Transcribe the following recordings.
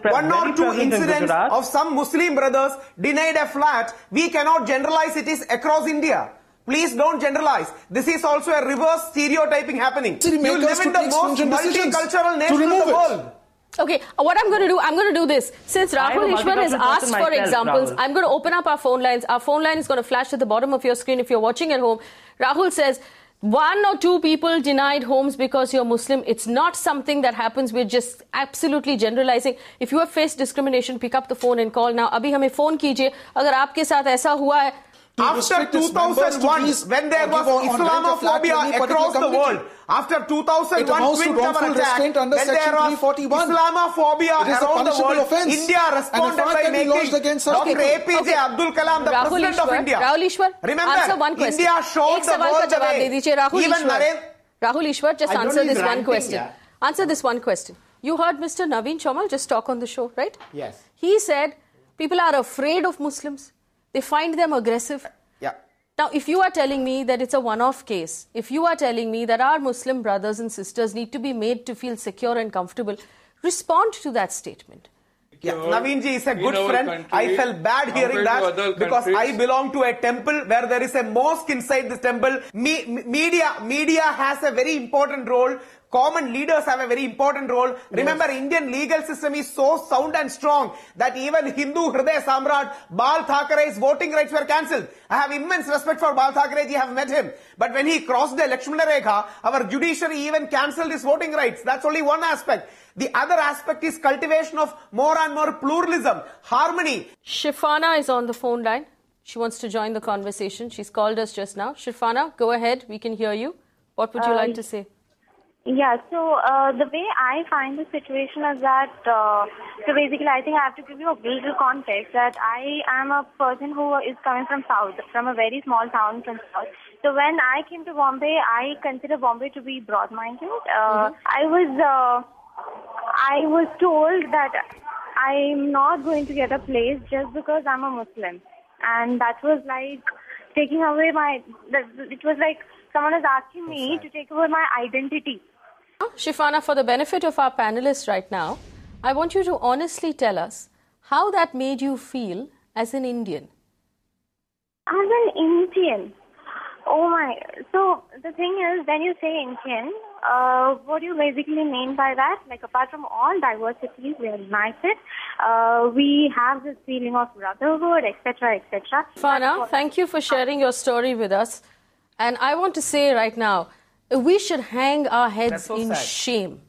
one or two incidents of some Muslim brothers denied a flat, we cannot generalize it is across India. Please don't generalize. This is also a reverse stereotyping happening. You live in the most multicultural nation in the world. Okay, what I'm going to do this. Since Rahul Easwar has asked for examples, I'm going to open up our phone lines. Our phone line is going to flash at the bottom of your screen if you're watching at home. Rahul says, 1 or 2 people denied homes because you're Muslim. It's not something that happens. We're just absolutely generalizing. If you have faced discrimination, pick up the phone and call now. Abhi hame phone kijiye. Agar aapke saath aisa hua hai. After 2001, when there was Islamophobia across the world, after 2001 Twin Tower attack, when there was Islamophobia around the world, India responded by making Dr. APJ Abdul Kalam the President of India. Rahul Easwar, remember, India showed the world the way. Rahul Easwar, just answer this one question. Answer this one question. You heard Mr. Naveen Chomal just talk on the show, right? Yes. He said people are afraid of Muslims. They find them aggressive. Yeah. Now, if you are telling me that it's a one-off case, if you are telling me that our Muslim brothers and sisters need to be made to feel secure and comfortable, respond to that statement. Yeah, Naveen ji is a good friend. I felt bad hearing that because I belong to a temple where there is a mosque inside this temple. Media has a very important role. Common leaders have a very important role. Yes. Remember, Indian legal system is so sound and strong that even Hindu Hriday Samrat Bal Thackeray's voting rights were cancelled. I have immense respect for Bal Thackeray. I have met him. But when he crossed the Lakshmana Rekha, our judiciary even cancelled his voting rights. That's only one aspect. The other aspect is cultivation of more and more pluralism, harmony. Shifana is on the phone line. She wants to join the conversation. She's called us just now. Shifana, go ahead. We can hear you. What would you like to say? Yeah, so the way I find the situation is that, so basically I think I have to give you a little context that I am a person who is coming from South, from a very small town from South. So when I came to Bombay, I consider Bombay to be broad-minded. I was told that I'm not going to get a place just because I'm a Muslim. And that was like taking away it was like someone is asking me to take away my identity. Shifana, for the benefit of our panelists right now, I want you to honestly tell us how that made you feel as an Indian. As an Indian? Oh my. So the thing is, when you say Indian, what do you basically mean by that? Like, apart from all diversities, we are united. We have this feeling of brotherhood, etc., etc. Shifana, thank you for sharing your story with us. And I want to say right now, we should hang our heads in shame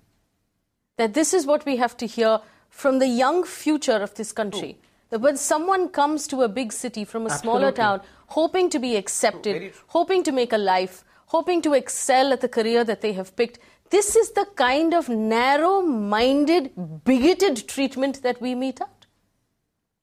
that this is what we have to hear from the young future of this country. That when someone comes to a big city from a smaller town, hoping to be accepted, hoping to make a life, hoping to excel at the career that they have picked, this is the kind of narrow-minded, bigoted treatment that we mete out.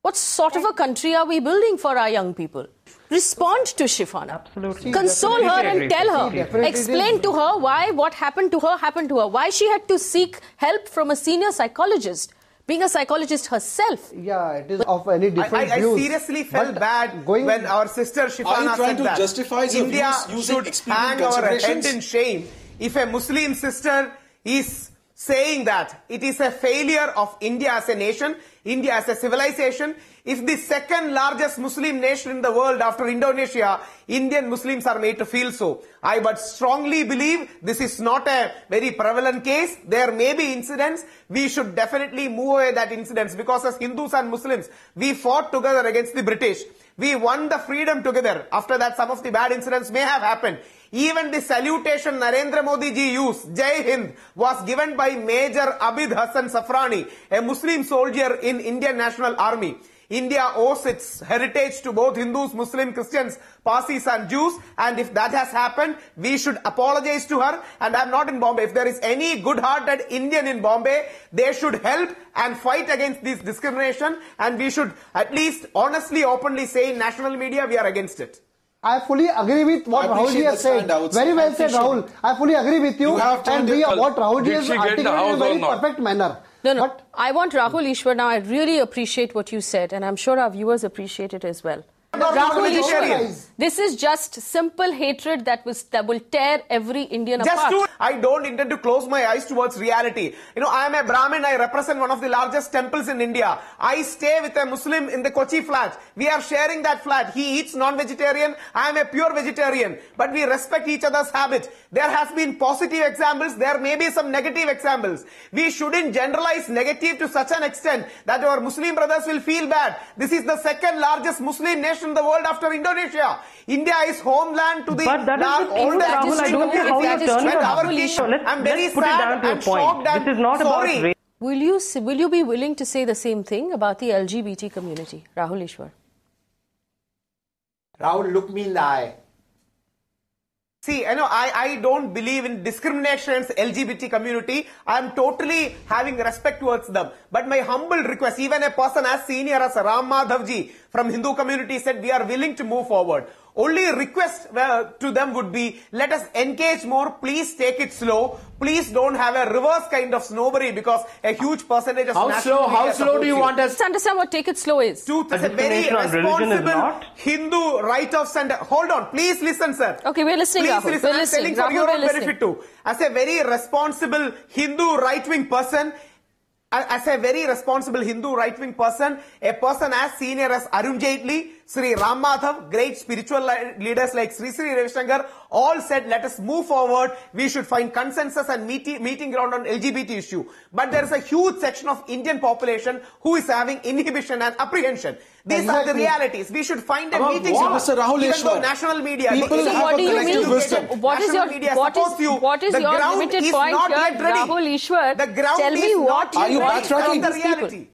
What sort of a country are we building for our young people? Respond to Shifana. Absolutely. Console her and tell her. Explain to her why what happened to her, why she had to seek help from a senior psychologist, being a psychologist herself. Yeah, it is of any different views. I seriously felt bad when our sister Shifana said that justify India should hang our head in shame. If a Muslim sister is saying that it is a failure of India as a nation, India as a civilization, if the second largest Muslim nation in the world after Indonesia, Indian Muslims are made to feel so. I but strongly believe this is not a very prevalent case. There may be incidents. We should definitely move away that incidents because as Hindus and Muslims, we fought together against the British. We won the freedom together. After that, some of the bad incidents may have happened. Even the salutation Narendra Modi ji used, Jai Hind, was given by Major Abid Hassan Safrani, a Muslim soldier in Indian National Army. India owes its heritage to both Hindus, Muslims, Christians, Parsis and Jews, and if that has happened, we should apologize to her. And I'm not in Bombay. If there is any good-hearted Indian in Bombay, they should help and fight against this discrimination, and we should at least honestly, openly say in national media we are against it. I fully agree with what Rahul ji has said. Very well said, Rahul. I fully agree with you. And what Rahul ji has articulated in a very perfect manner. No. But I want Rahul Easwar now. I really appreciate what you said, and I'm sure our viewers appreciate it as well. Rahul Easwar, this is just simple hatred that will tear every Indian apart. I don't intend to close my eyes towards reality. You know, I am a Brahmin. I represent one of the largest temples in India. I stay with a Muslim in the Kochi flat. We are sharing that flat. He eats non-vegetarian. I am a pure vegetarian. But we respect each other's habit. There has been positive examples. There may be some negative examples. We shouldn't generalize negative to such an extent that our Muslim brothers will feel bad. This is the second largest Muslim nation in the world after Indonesia. India is homeland to the oldest Muslim community. I'm very sad and shocked and this is not sorry. About race. Will you be willing to say the same thing about the LGBT community? Rahul Easwar. Rahul, look me in the eye. See, you know, I don't believe in discrimination against LGBT community. I am totally having respect towards them. But my humble request, even a person as senior as Ram Madhavji from Hindu community said, we are willing to move forward. Only request to them would be, let us engage more. Please take it slow. Please don't have a reverse kind of snowberry because a huge percentage of How slow do you want us? Let's understand what take it slow is. It's a very responsible Hindu right of center. Hold on, please listen, sir. Okay, we're listening, please Rahul. Listen. I'm telling for your own benefit too. As a very responsible Hindu right-wing person, a person as senior as Arun Jaitley, Sri Ram Madhav, great spiritual leaders like Sri Ravi Shankar, all said, let us move forward. We should find consensus and meeting ground on LGBT issue. But there is a huge section of Indian population who is having inhibition and apprehension. These are the realities. We should find a meeting ground. Mr. Rahul Even though Easwar, national media, what do you mean? What is your limited point here, Rahul Easwar? The ground Tell me what are you want from backtracking? these people.